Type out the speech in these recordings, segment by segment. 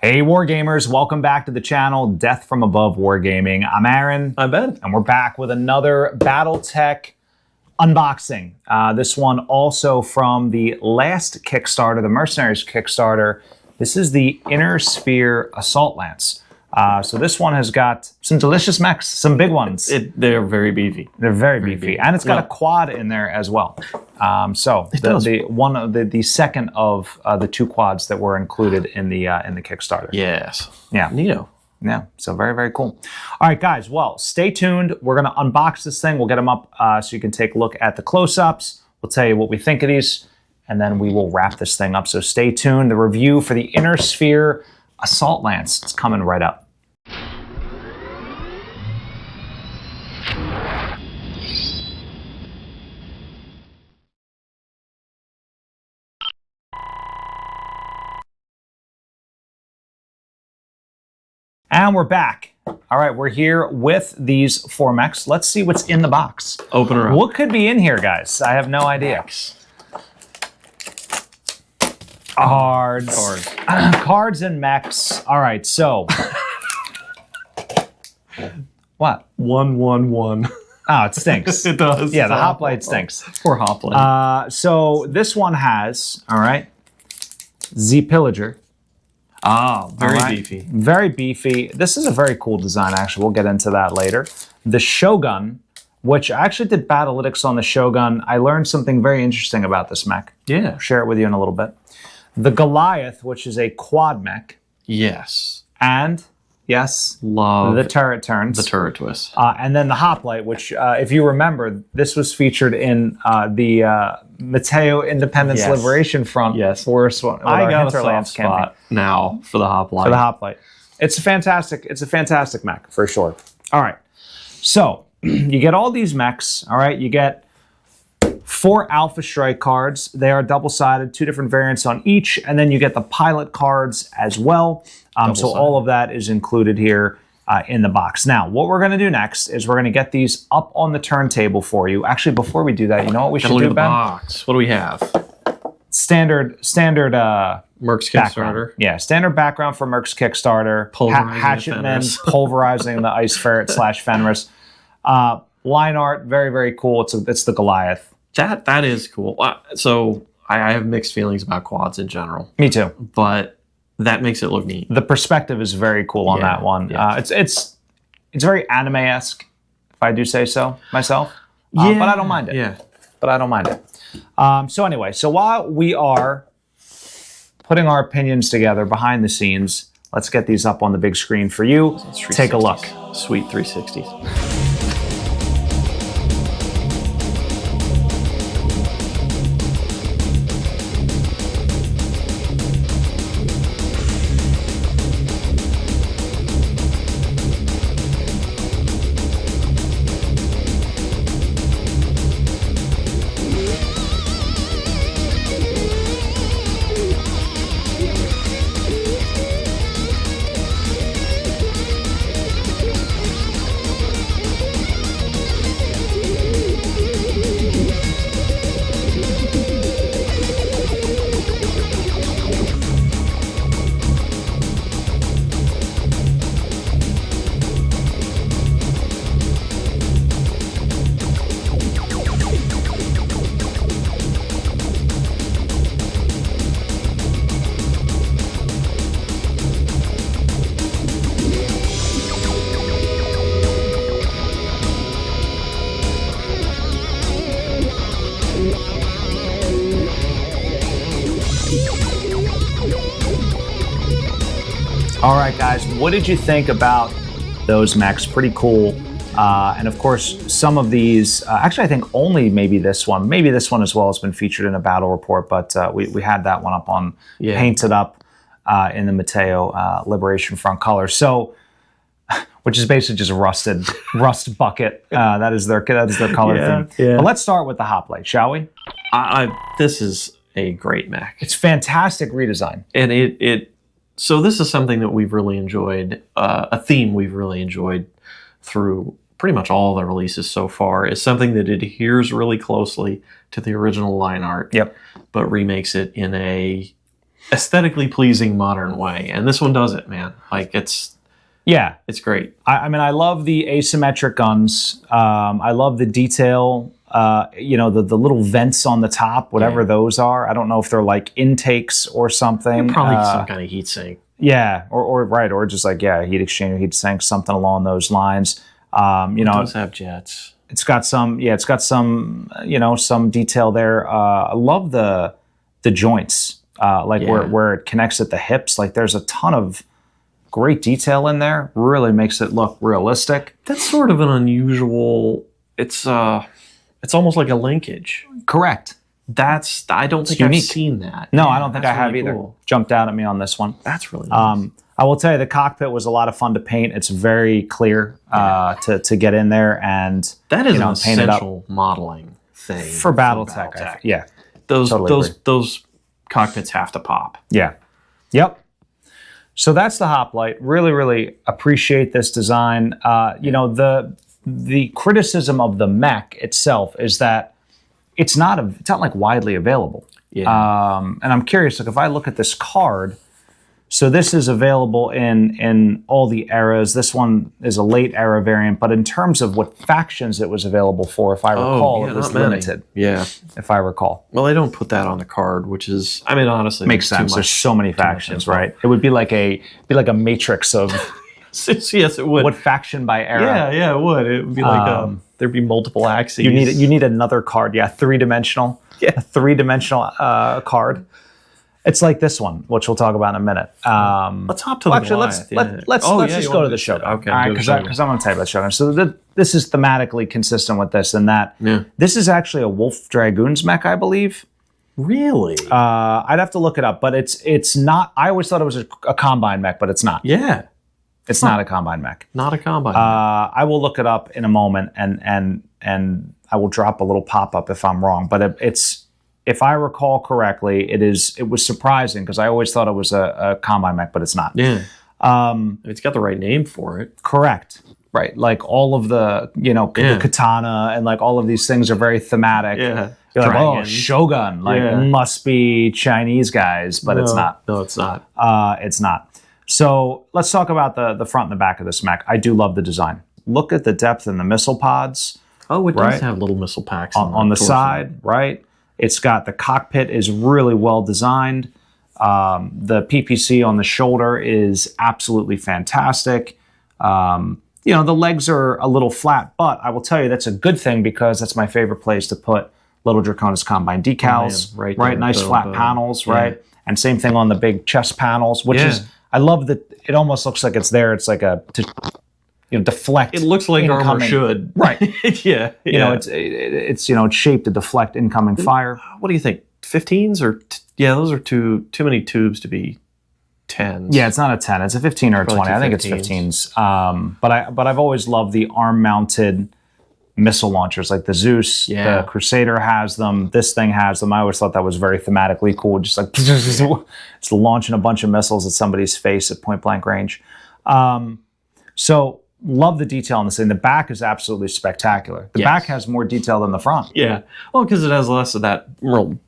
Hey Wargamers, welcome back to the channel, Death from Above Wargaming. I'm Aaron. I'm Ben. And we're back with another BattleTech unboxing. This one also from the last Kickstarter, the Mercenaries Kickstarter. This is the Inner Sphere Assault Lance. So this one has got some delicious mechs, some big ones. They're very beefy. They're very beefy. And it's got a quad in there as well. So the second of the two quads that were included in the Kickstarter. Yes. Yeah. Neato. Yeah. So very, very cool. All right, guys. Well, stay tuned. We're going to unbox this thing. We'll get them up so you can take a look at the close-ups. We'll tell you what we think of these, and then we will wrap this thing up. So stay tuned. The review for the Inner Sphere Assault Lance is coming right up. And we're back. All right, we're here with these four mechs. Let's see what's in the box. Open her up. What could be in here, guys? I have no idea. Cards. Cards and mechs. All right, so. What? 111. Oh, it stinks. It does. Yeah, the Hoplite stinks. Poor Hoplite. So this one has, all right, the Pillager. Ah, very beefy. Very beefy. This is a very cool design, actually. We'll get into that later. The Shogun, which I actually did Battlytics on the Shogun. I learned something very interesting about this mech. Yeah. I'll share it with you in a little bit. The Goliath, which is a quad mech. Yes. And, yes, love the turret turns. the turret twist. And then the Hoplite, which, if you remember, this was featured in the Mateo Independence Liberation Front. Yes. Force one. I got a soft spot now for the Hoplite. For the Hoplite. It's a fantastic mech, for sure. All right. So, you get all these mechs, all right? You get 4 Alpha Strike cards. They are double-sided, 2 different variants on each, and then you get the pilot cards as well. So all of that is included here in the box. Now, what we're going to do next is we're going to get these up on the turntable for you. Actually, before we do that, you know what we should do, Ben? Box. What do we have? Standard Merc's Kickstarter. background. Yeah, standard background for Merc's Kickstarter. Hatchet Men pulverizing the Ice Ferret / Fenris. Line art, very, very cool. It's the Goliath. That is cool. So I have mixed feelings about quads in general. Me too. But that makes it look neat. The perspective is very cool on that one. Yeah. It's very anime-esque, if I do say so myself. But I don't mind it. Yeah. But I don't mind it. So anyway, so while we are putting our opinions together behind the scenes, let's get these up on the big screen for you. Take a look. Sweet 360s. All right, guys, what did you think about those mechs? Pretty cool. And of course, some of these, actually, I think only maybe this one as well has been featured in a battle report, but we had that one up on, painted up in the Mateo Liberation Front color. So, which is basically just a rust bucket. That is their color theme. Yeah. But let's start with the Hoplite, shall we? This is a great mech. It's fantastic redesign. And so this is something that we've really enjoyed, a theme we've really enjoyed through pretty much all the releases so far, is something that adheres really closely to the original line art, but remakes it in a aesthetically pleasing modern way, and this one does it, man. Like it's great. I mean, I love the asymmetric guns. I love the detail. The little vents on the top, whatever those are. I don't know if they're like intakes or something. They're probably some kind of heat sink. Yeah, or just like heat exchanger, heat sink, something along those lines. It does have jets. It's got some some detail there. I love the joints, where it connects at the hips. Like there's a ton of great detail in there. Really makes it look realistic. That's sort of an unusual. It's almost like a linkage. Correct. I don't think I've seen that. No, I don't think I have really either. Cool. Jumped out at me on this one. That's really nice. I will tell you, the cockpit was a lot of fun to paint. It's very clear to get in there and that is an essential modeling thing for BattleTech. Yeah, those cockpits have to pop. Yeah, yep. So that's the Hoplite. Really, really appreciate this design. The criticism of the mech itself is that it's not like widely available. Yeah. And I'm curious, like if I look at this card, so this is available in all the eras. This one is a late era variant, but in terms of what factions it was available for, if I recall, it was limited. Yeah. If I recall. Well, they don't put that on the card, which is, I mean, honestly, makes sense. There's so many factions, right? It would be like a matrix of yes, it would. What faction by era? Yeah, it would. It would be like there'd be multiple axes. You need another card. Yeah, three-dimensional. Yeah, a three-dimensional card. It's like this one, which we'll talk about in a minute. Let's hop to the Goliath. Let's just go to the Shogun. Okay, all right, because I'm going to tell you about Shogun. So this is thematically consistent with this and that. Yeah. This is actually a Wolf Dragoons mech, I believe. Really? I'd have to look it up, but it's not. I always thought it was a Combine mech, but it's not. Yeah. It's not a Combine mech. Not a Combine. I will look it up in a moment, and I will drop a little pop-up if I'm wrong. But if I recall correctly, it was surprising because I always thought it was a Combine mech, but it's not. Yeah. It's got the right name for it. Correct. Right. Like all of the the katana and like all of these things are very thematic. Yeah. You're like, oh, Shogun, it must be Chinese guys, but it's not. No, it's not. It's not. So let's talk about the front and the back of this mech. I do love the design. Look at the depth in the missile pods. Oh, it does have little missile packs on the side, right? It's got the cockpit is really well designed. The PPC on the shoulder is absolutely fantastic. The legs are a little flat, but I will tell you that's a good thing because that's my favorite place to put little Draconis Combine decals, right? Nice flat panels, right? And same thing on the big chest panels, which is, I love that it almost looks like it's there. It's like deflect. It looks like armor should. Right. Yeah. It's shaped to deflect incoming fire. What do you think? 15s or those are too many tubes to be 10s. Yeah, it's not a 10. It's a 15 or a 20. I think it's 15s. But I've always loved the arm-mounted missile launchers, like the Zeus. Yeah. The Crusader has them. This thing has them. I always thought that was very thematically cool. Just like it's launching a bunch of missiles at somebody's face at point-blank range. So love the detail on this thing. The back is absolutely spectacular. The back has more detail than the front. Yeah. Well, because it has less of that real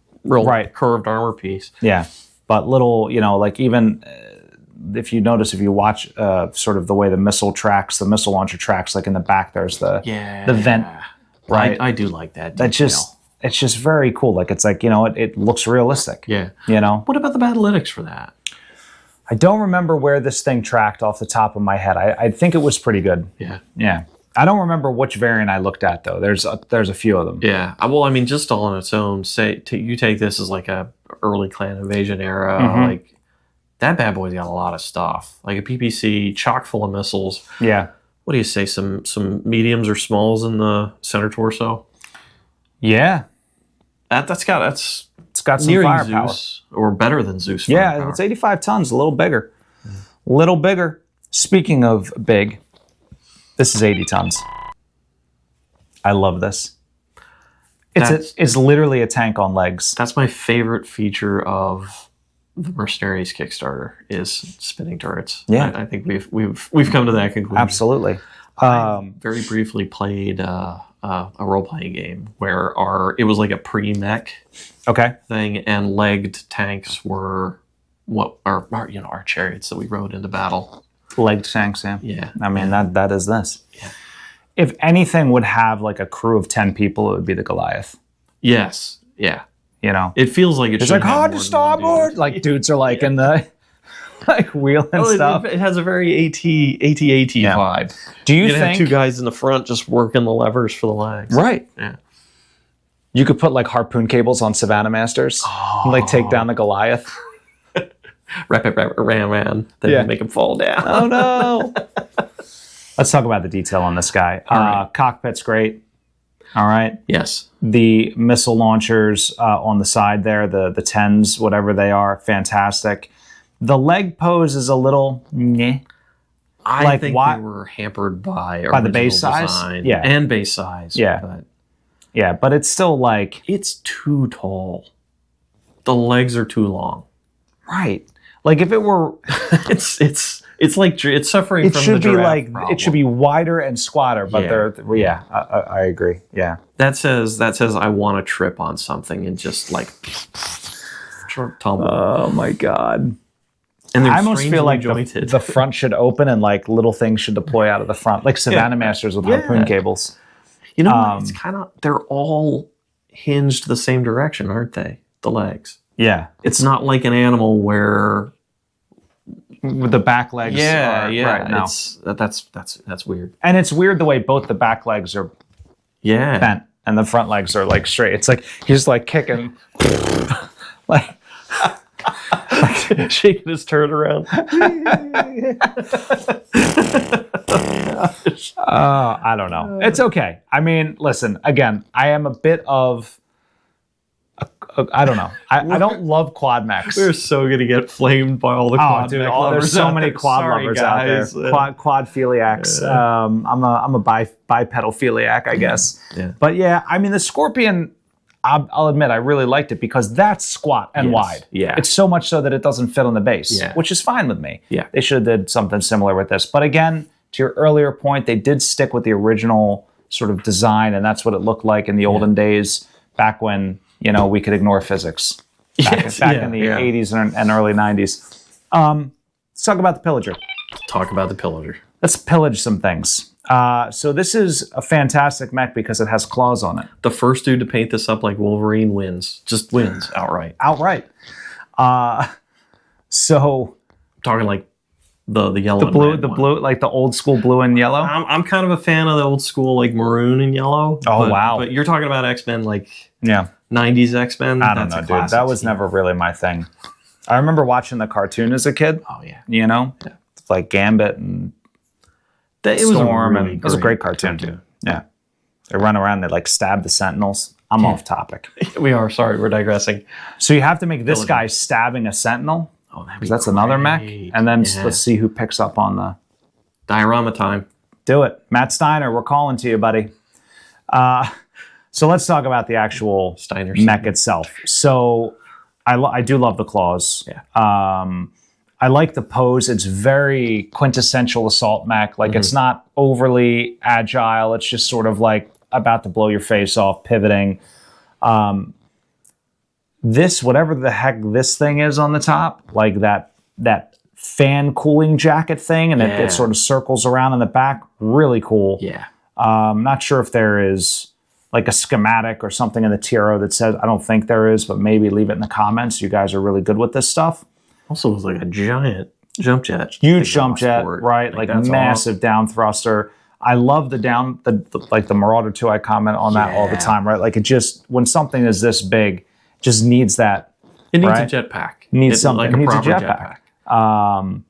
curved armor piece. Yeah. But little, like even if you watch sort of the way the missile launcher tracks, like in the back, there's the vent. Right. I do like that detail. It's just very cool. Like it's like, it looks realistic. Yeah. What about the Battlytics for that? I don't remember where this thing tracked off the top of my head. I think it was pretty good. Yeah. Yeah. I don't remember which variant I looked at though. There's a few of them. Yeah. Well, I mean, just all on its own. You take this as like a early clan invasion era. Like that bad boy's got a lot of stuff. Like a PPC chock full of missiles. Yeah. What do you say? Some mediums or smalls in the center torso. Yeah. It's got some firepower. Zeus, or better than Zeus. Yeah, it's 85 tons, a little bigger. Little bigger. Speaking of big, this is 80 tons. I love this. It's literally a tank on legs. That's my favorite feature of the Mercenaries Kickstarter is spinning turrets. Yeah. I think we've come to that conclusion. Absolutely. I very briefly played a role-playing game where it was like a pre-mech thing, and legged tanks were what our our chariots that we rode into battle. Legged tanks, yeah. Yeah. I mean, that is this. Yeah. If anything would have like a crew of 10 people, it would be the Goliath. Yes. Yeah. You know? It feels like it's like hard to starboard. Like dudes are like in the like wheeling stuff. It has a very AT-AT vibe. Do you think think have 2 guys in the front just working the levers for the legs? Right. Yeah. You could put like harpoon cables on Savannah Masters and like take down the Goliath. Ran. Then make him fall down. Oh no. Let's talk about the detail on this guy. Right. Cockpit's great. All right. Yes. The missile launchers on the side there, the 10s, whatever they are, fantastic. The leg pose is a little meh. I think they were hampered by the base size. Yeah. And base size. Yeah. But it's still like it's too tall. The legs are too long. Right. Like if it were it's like it's suffering it from should the be giraffe like problem. it should be wider and squatter, but I agree. Yeah. That says I want to trip on something and just like tumble. Oh my god. And I almost feel like the front should open and like little things should deploy out of the front, like Savannah Masters with harpoon cables. You know, it's kind of they're all hinged the same direction, aren't they? The legs. Yeah. It's not like an animal where with the back legs. Yeah. Right, no. That's weird. And it's weird the way both the back legs are bent and the front legs are like straight. It's like he's like kicking, like shaking his turret around. I don't know. It's okay. I mean, listen. Again, I am a bit of. I don't know. I don't love quad mechs. We're so gonna get flamed by all the quad mech lovers. There's so many quad lovers out there. Quadphiliacs. Yeah. I'm a bipedalphiliac, I guess. Yeah. But yeah, I mean the Scorpion. I'll admit I really liked it because that's squat and wide. Yeah. It's so much so that it doesn't fit on the base, which is fine with me. Yeah. They should have did something similar with this. But again, to your earlier point, they did stick with the original sort of design, and that's what it looked like in the olden days, back when we could ignore physics. Back in the 80s and early 90s. Let's talk about the Pillager. Talk about the Pillager. Let's pillage some things. So this is a fantastic mech because it has claws on it. The first dude to paint this up like Wolverine wins. Just wins outright. So I'm talking like the yellow, the blue, like the old school blue and yellow. I'm kind of a fan of the old school like maroon and yellow. Oh wow! But you're talking about X-Men like 90s X-Men. I don't know, dude. That was never really my thing. I remember watching the cartoon as a kid. Oh yeah. It's like Gambit and Storm, and it was a great cartoon too. Yeah, they run around, they like stab the Sentinels. I'm off topic. We are. Sorry, we're digressing. So you have to make this guy stabbing a Sentinel. Oh, that's another mech. And then let's see who picks up on the diorama time. Do it, Matt Steiner. We're calling to you, buddy. So let's talk about the actual Steiner mech itself. So I do love the claws. Yeah. I like the pose. It's very quintessential assault mech. Like it's not overly agile. It's just sort of like about to blow your face off, pivoting. This, whatever the heck this thing is on the top, like that fan cooling jacket thing, and it sort of circles around in the back. Really cool. Yeah. Not sure if there is like a schematic or something in the TRO that says, I don't think there is, but maybe leave it in the comments. You guys are really good with this stuff. Also, it was like a giant jump jet. Huge jump jet, right? Like massive down thruster. I love the Marauder 2. I comment on that all the time, right? Like it just, when something is this big, just needs that. It needs a jetpack. Needs something. Like it needs a jetpack.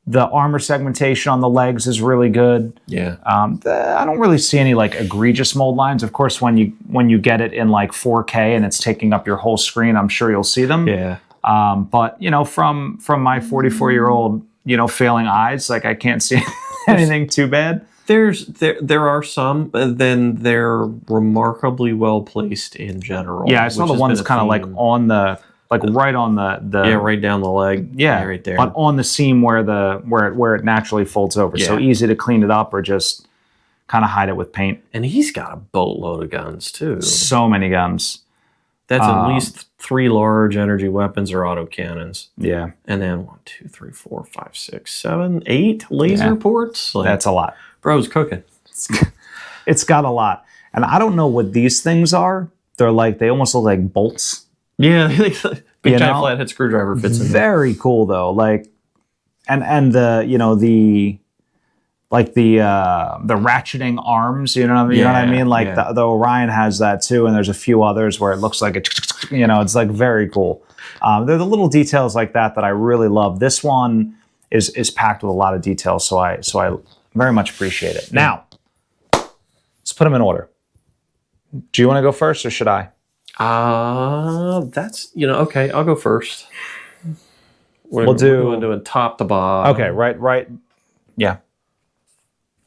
The armor segmentation on the legs is really good. Yeah. I don't really see any like egregious mold lines. Of course, when you get it in like 4K and it's taking up your whole screen, I'm sure you'll see them. Yeah. But from my 44-year-old failing eyes, like I can't see anything too bad. There are some, but then they're remarkably well placed in general. Yeah, I saw the ones kind of like on the right on the right down the leg. Yeah, right there. But on the seam where it naturally folds over, so easy to clean it up or just kind of hide it with paint. And he's got a boatload of guns too. So many guns. That's at least 3 large energy weapons or autocannons. Yeah. And then 1, 2, 3, 4, 5, 6, 7, 8 laser ports. Like, that's a lot. Bro's cooking. It's got a lot. And I don't know what these things are. They almost look like bolts. Yeah, big giant flathead screwdriver fits in there. Very cool though. And the the ratcheting arms, you know what I mean? You know what I mean? The Orion has that too, and there's a few others where it looks like it's like very cool. They're the little details like that I really love. This one is packed with a lot of details, so I very much appreciate it. Now, let's put them in order. Do you want to go first or should I? That's okay. I'll go first. We'll do doing top to bottom. Okay, right. Yeah.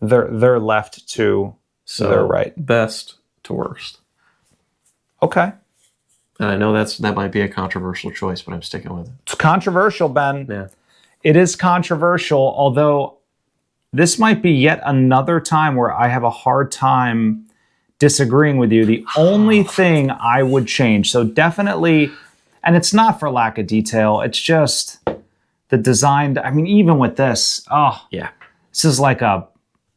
They're left to their right. Best to worst. Okay. And I know that might be a controversial choice, but I'm sticking with it. It's controversial, Ben. Yeah. It is controversial, although this might be yet another time where I have a hard time disagreeing with you. The only thing I would change, so definitely, and it's not for lack of detail, it's just the design. I mean, even with this, this is like a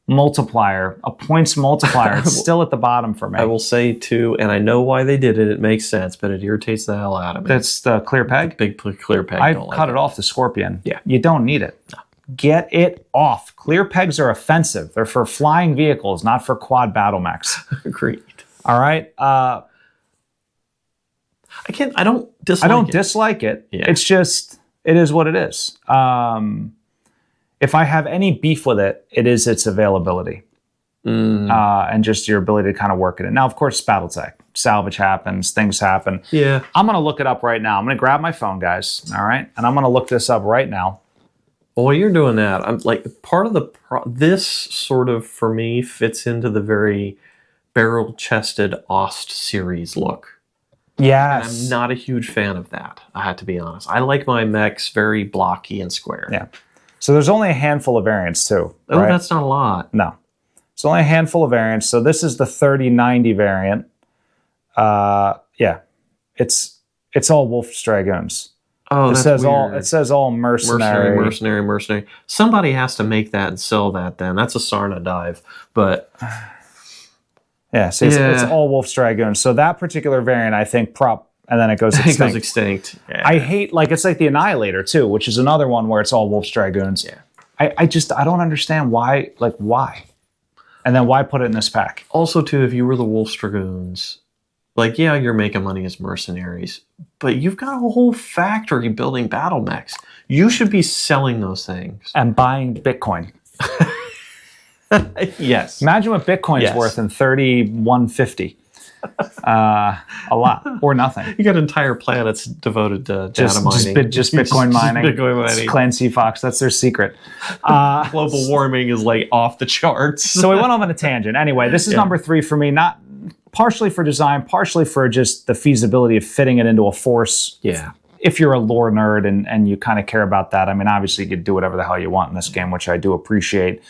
multiplier, a points multiplier. It's still at the bottom for me. I will say too, and I know why they did it. It makes sense, but it irritates the hell out of me. That's the clear peg? The big clear peg. I cut it off the Scorpion. Yeah. You don't need it. No. Get it off. Clear pegs are offensive. They're for flying vehicles, not for quad battle mechs. Agreed. All right. I don't dislike it. Yeah. It's just, it is what it is. If I have any beef with it, it is its availability. And just your ability to kind of work it in. Now, of course, BattleTech. Salvage happens. Things happen. Yeah. I'm going to look it up right now. I'm going to grab my phone, guys. All right. And I'm going to look this up right now. Well, while you're doing that, I'm like, part of this sort of, for me, fits into the very barrel-chested Ost series look. Yes. And I'm not a huge fan of that, I have to be honest. I like my mechs very blocky and square. Yeah. So there's only a handful of variants too. Oh, right? That's not a lot. No. It's only a handful of variants. So this is the 3090 variant. Yeah. It's all Wolf Dragoons. Oh, it says all mercenary. Somebody has to make that and sell that then. That's a Sarna dive. But yeah, see, it's all Wolf Dragoons. So that particular variant, I think, and then it goes extinct. It goes extinct. Yeah. I hate, it's like the Annihilator too, which is another one where it's all Wolf Dragoons. Yeah. I don't understand why, why? And then why put it in this pack? Also too, if you were the Wolf Dragoons, you're making money as mercenaries, but you've got a whole factory building battle mechs. You should be selling those things. And buying Bitcoin. Yes. Imagine what Bitcoin's worth in 3150. A lot or nothing. You got entire planets devoted to data mining. Just Bitcoin mining. Bitcoin mining. Clan Sea Fox. That's their secret. Global warming is off the charts. So we went off on a tangent. Anyway, this is number 3 for me. Not partially for design, partially for just the feasibility of fitting it into a force. Yeah. If you're a lore nerd and you kind of care about that, I mean, obviously you could do whatever the hell you want in this game, which I do appreciate.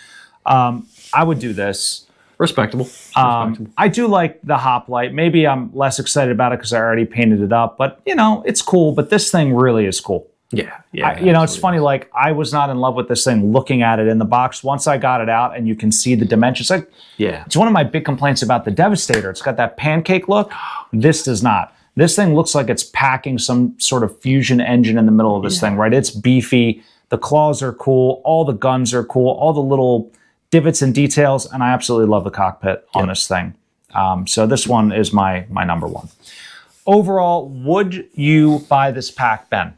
I would do this. Respectable. I do like the Hoplite. Maybe I'm less excited about it because I already painted it up, but it's cool. But this thing really is cool. Yeah. It's funny. I was not in love with this thing looking at it in the box. Once I got it out and you can see the dimensions, it's one of my big complaints about the Devastator. It's got that pancake look. This does not. This thing looks like it's packing some sort of fusion engine in the middle of this thing, right? It's beefy. The claws are cool. All the guns are cool. All the little divots and details, and I absolutely love the cockpit on this thing. So this one is my number 1. Overall, would you buy this pack, Ben?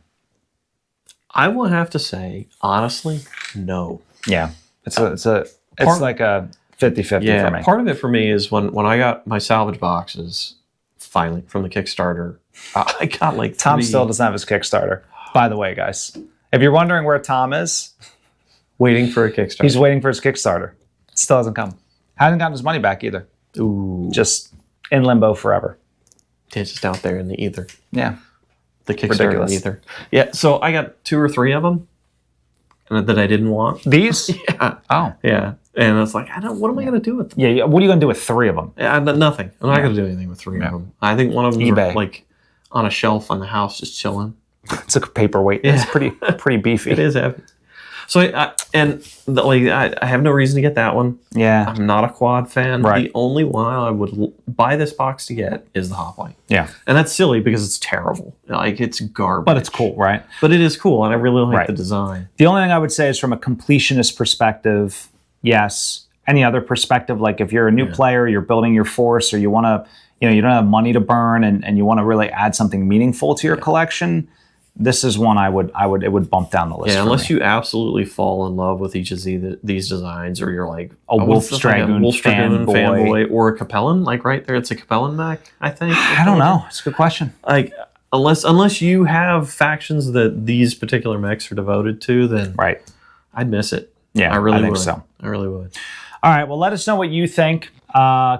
I will have to say, honestly, no. Yeah, it's like a 50-50 for me. Part of it for me is when I got my salvage boxes, finally, from the Kickstarter, I got Tom still doesn't have his Kickstarter. By the way, guys, if you're wondering where Tom is, waiting for a Kickstarter. He's waiting for his Kickstarter. It still hasn't come. Hasn't gotten his money back either. Ooh. Just in limbo forever. It's just out there in the ether. Yeah. The Kickstarter in the ether. Yeah, so I got 2 or 3 of them that I didn't want. These? Yeah. Oh. Yeah. And it's what am I going to do with them? Yeah, what are you going to do with 3 of them? Nothing. I'm not going to do anything with 3 of them. I think one of them eBay. on a shelf on the house, just chilling. It's a paperweight. It's pretty beefy. It is heavy. So I have no reason to get that one. Yeah. I'm not a quad fan. Right. The only one I would buy this box to get is the Hoplite. Yeah. And that's silly because it's terrible. Like, it's garbage. But it's cool, right? But it is cool, and I really like the design. The only thing I would say is from a completionist perspective, yes. Any other perspective, like if you're a new player, you're building your force, or you want to, you don't have money to burn, and you want to really add something meaningful to your collection, this is one it would bump down the list. Yeah, unless you absolutely fall in love with each of these designs, or you're like a Wolf Dragoon fanboy, or a Capellan, like right there, it's a Capellan mech, I think. I don't know. It's a good question. Like, unless you have factions that these particular mechs are devoted to, then I'd miss it. Yeah, I think so. I really would. All right, well, let us know what you think.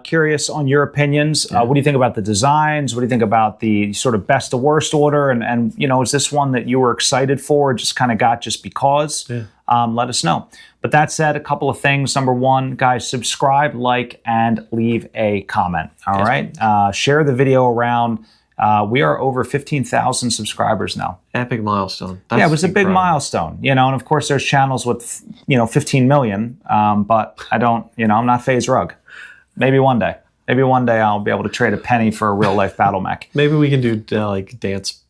Curious on your opinions. What do you think about the designs? What do you think about the sort of best to worst order? And is this one that you were excited for, just kind of got just because? Yeah. Let us know. But that said, a couple of things. Number one, guys, subscribe, like, and leave a comment. All right? Share the video around. We are over 15,000 subscribers now. Epic milestone. That's it was a big milestone, and of course there's channels with, 15 million, but I don't, I'm not FaZe Rug. Maybe one day I'll be able to trade a penny for a real life battle mech. Maybe we can do like dance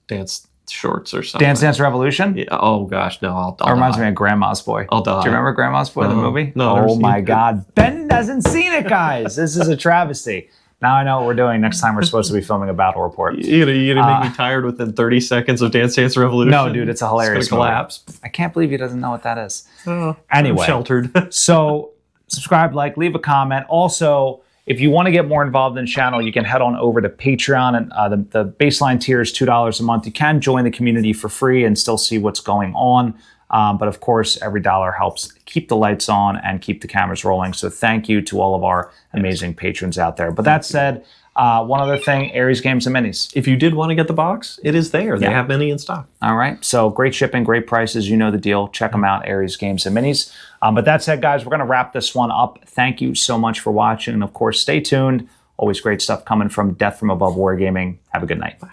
shorts or something. Dance Revolution? Yeah. Oh gosh, no, That reminds me of Grandma's Boy. I'll die. Do you remember Grandma's Boy, the movie? No. Oh my God. Ben hasn't seen it, guys. This is a travesty. Now I know what we're doing. Next time we're supposed to be filming a battle report. You're gonna make me tired within 30 seconds of Dance Revolution? No, dude, it's a hilarious It's gonna collapse. I can't believe he doesn't know what that is. Anyway. I'm sheltered. So subscribe, like, leave a comment. Also, if you want to get more involved in the channel, you can head on over to Patreon. And the baseline tier is $2 a month. You can join the community for free and still see what's going on. But of course, every dollar helps keep the lights on and keep the cameras rolling. So thank you to all of our amazing patrons out there. But that said, one other thing, Ares Games and Minis. If you did want to get the box, it is there. They have many in stock. All right. So great shipping, great prices. You know the deal. Check them out, Ares Games and Minis. But that said, guys, we're going to wrap this one up. Thank you so much for watching. And of course, stay tuned. Always great stuff coming from From Above Wargaming. Have a good night. Bye.